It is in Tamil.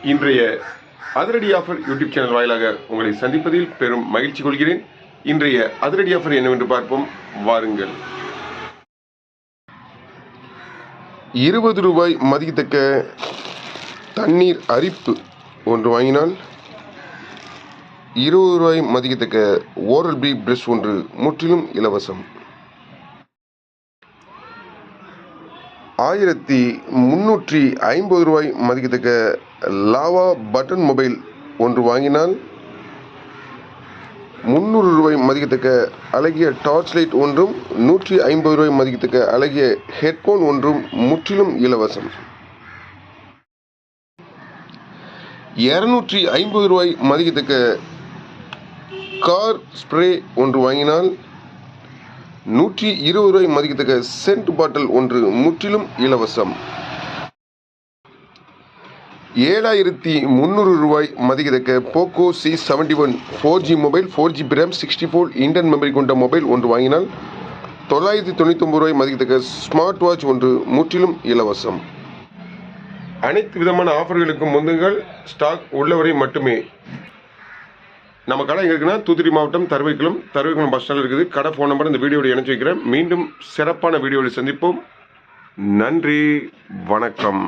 இன்றைய அதிரடி ஆஃபர் யூடியூப் சேனல் வாயிலாக உங்களை சந்திப்பதில் பெரும் மகிழ்ச்சி கொள்கிறேன். இன்றைய அதிரடி ஆஃபர் என்னவென்று பார்ப்போம், வாருங்கள். 20 ரூபாய் மதிக்கத்தக்க தண்ணீர் அரிப்பு ஒன்று வாங்கினால் 20 ரூபாய் மதிக்கத்தக்க ஓரல் பி பிரஷ் ஒன்று முற்றிலும் இலவசம். 1350 ரூபாய் மதிக்கத்தக்க லாவா பட்டன் மொபைல் ஒன்று வாங்கினால் 300 ரூபாய் மதிக்கத்தக்க அழகிய டார்ச் லைட் ஒன்றும் 150 ரூபாய் மதிக்கத்தக்க அழகிய ஹெட்போன் ஒன்றும் முற்றிலும் இலவசம். 250 ரூபாய் மதிக்கத்தக்க கார் ஸ்ப்ரே ஒன்று வாங்கினால் 120 ரூபாய் மதிக்கத்தக்க சென்ட் பாட்டில் ஒன்று முற்றிலும் இலவசம். 7300 ரூபாய் மதிக்கத்தக்க Poco C71 4G mobile 4GB RAM 64 internal memory கொண்ட மொபைல் ஒன்று வாங்கினால் 999 ரூபாய் மதிக்கத்தக்க ஸ்மார்ட் வாட்ச் ஒன்று முற்றிலும் இலவசம். அனைத்து விதமான ஆஃபர்களுக்கும் முந்துங்கள், ஸ்டாக் உள்ளவரை மட்டுமே. நம்ம கடை எங்கே இருக்குன்னா தூத்துக்குடி மாவட்டம் தருவைக்குளம் பஸ் ஸ்டாண்டில் இருக்குது. கடை ஃபோன் நம்பர் இந்த வீடியோவில் இணைச்சி வைக்கிறேன். மீண்டும் சிறப்பான வீடியோவில் சந்திப்போம். நன்றி, வணக்கம்.